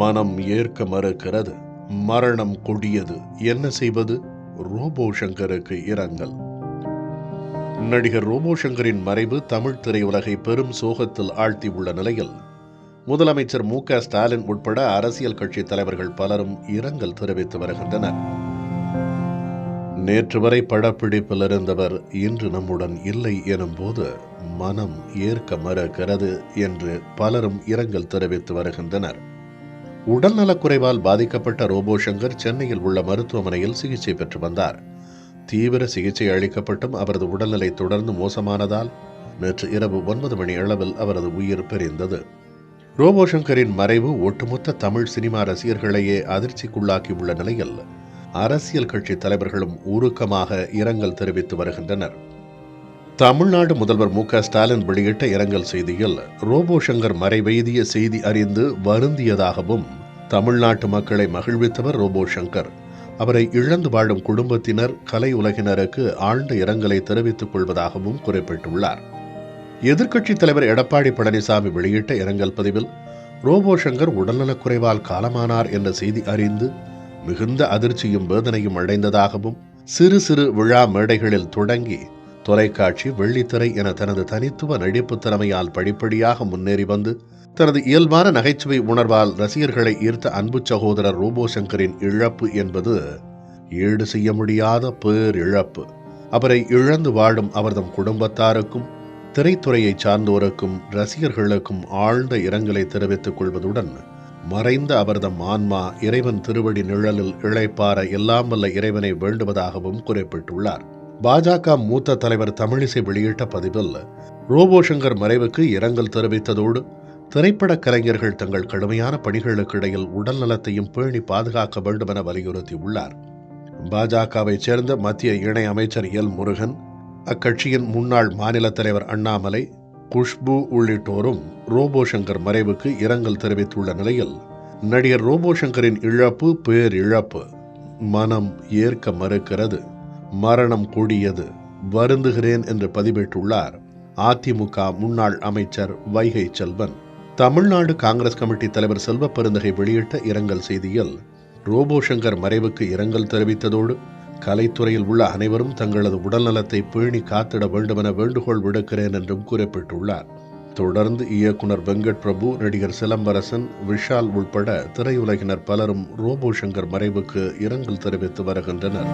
மனம் ஏற்க மறுக்கிறது. மரணம் கொடியது. என்ன செய்வது? ரோபோ சங்கருக்கு இரங்கல். நடிகர் ரோபோ சங்கரின் மறைவு தமிழ் திரையுலகை பெரும் சோகத்தில் ஆழ்த்தியுள்ள நிலையில் முதலமைச்சர் மு.க. ஸ்டாலின் உட்பட அரசியல் கட்சி தலைவர்கள் பலரும் இரங்கல் தெரிவித்து வருகின்றனர். நேற்று வரை படப்பிடிப்பில் இருந்தவர் இன்று நம்முடன் இல்லை எனும் போது மனம் ஏற்க மறுக்கிறது என்று பலரும் இரங்கல் தெரிவித்து வருகின்றனர். உடல்நலக்குறைவால் பாதிக்கப்பட்ட ரோபோ சங்கர் சென்னையில் உள்ள மருத்துவமனையில் சிகிச்சை பெற்று வந்தார். தீவிர சிகிச்சை அளிக்கப்பட்டும் அவரது உடல்நிலை தொடர்ந்து மோசமானதால் நேற்று இரவு 9 மணி அளவில் அவரது உயிர் பிரிந்தது. ரோபோ சங்கரின் மறைவு ஒட்டுமொத்த தமிழ் சினிமா ரசிகர்களையே அதிர்ச்சிக்குள்ளாக்கியுள்ள நிலையில் அரசியல் கட்சி தலைவர்களும் உருக்கமாக இரங்கல் தெரிவித்து வருகின்றனர். தமிழ்நாடு முதல்வர் மு.க. ஸ்டாலின் வெளியிட்ட இரங்கல் செய்தியில் ரோபோ சங்கர் மறைவெய்திய செய்தி அறிந்து வருந்தியதாகவும், தமிழ்நாட்டு மக்களை மகிழ்வித்தவர் ரோபோ சங்கர், அவரை இழந்து வாழும் குடும்பத்தினர், கலை உலகினருக்கு ஆழ்ந்த இரங்கலை தெரிவித்துக் கொள்வதாகவும் குறிப்பிட்டுள்ளார். எதிர்க்கட்சித் தலைவர் எடப்பாடி பழனிசாமி வெளியிட்ட இரங்கல் பதிவில் ரோபோ சங்கர் உடல்நலக்குறைவால் காலமானார் என்ற செய்தி அறிந்து மிகுந்த அதிர்ச்சியும் வேதனையும் அடைந்ததாகவும், சிறு சிறு விழா மேடைகளில் தொடங்கி தொலைக்காட்சி, வெள்ளித்திரை என தனது தனித்துவ நடிப்பு திறமையால் படிப்படியாக முன்னேறி வந்து தனது இயல்பான நகைச்சுவை உணர்வால் ரசிகர்களை ஈர்த்த அன்பு சகோதரர் ரோபோ சங்கரின் இழப்பு என்பது ஈடு செய்ய முடியாத பேரிழப்பு. அவரை இழந்து வாழும் அவர்தம் குடும்பத்தாருக்கும், திரைத்துறையை சார்ந்தோருக்கும், ரசிகர்களுக்கும் ஆழ்ந்த இரங்கலை தெரிவித்துக் கொள்வதுடன் மறைந்த அவர்தம் ஆன்மா இறைவன் திருவடி நிழலில் இளைப்பார எல்லாம் வல்ல இறைவனை வேண்டுவதாகவும் குறிப்பிட்டுள்ளார். பாஜக மூத்த தலைவர் தமிழிசை வெளியிட்ட பதிவில் ரோபோ சங்கர் மறைவுக்கு இரங்கல் தெரிவித்ததோடு திரைப்பட கலைஞர்கள் தங்கள் கடுமையான பணிகளுக்கு இடையில் உடல் நலத்தையும் பேணி பாதுகாக்க வேண்டும் என வலியுறுத்தியுள்ளார். பாஜகவை சேர்ந்த மத்திய இணை அமைச்சர் எல் முருகன், அக்கட்சியின் முன்னாள் மாநில தலைவர் அண்ணாமலை, குஷ்பு உள்ளிட்டோரும் ரோபோ சங்கர் மறைவுக்கு இரங்கல் தெரிவித்துள்ள நிலையில் நடிகர் ரோபோ சங்கரின் இழப்பு பேரிழப்பு. மனம் ஏற்க மறுக்கிறது. மரணம் கொடியது. வருந்துகிறேன் என்று பதிவிட்டுள்ளார் அதிமுக முன்னாள் அமைச்சர் வைகை செல்வன். தமிழ்நாடு காங்கிரஸ் கமிட்டி தலைவர் செல்வ பெருந்தகை வெளியிட்ட இரங்கல் செய்தியில் ரோபோ சங்கர் மறைவுக்கு இரங்கல் தெரிவித்ததோடு கலைத்துறையில் உள்ள அனைவரும் தங்களது உடல்நலத்தை பேணி காத்திட வேண்டும் என வேண்டுகோள் விடுக்கிறேன் என்றும் குறிப்பிட்டுள்ளார். தொடர்ந்து இயக்குனர் வெங்கட் பிரபு, நடிகர் சிலம்பரசன், விஷால் உள்பட திரையுலகினர் பலரும் ரோபோ சங்கர் மறைவுக்கு இரங்கல் தெரிவித்து வருகின்றனர்.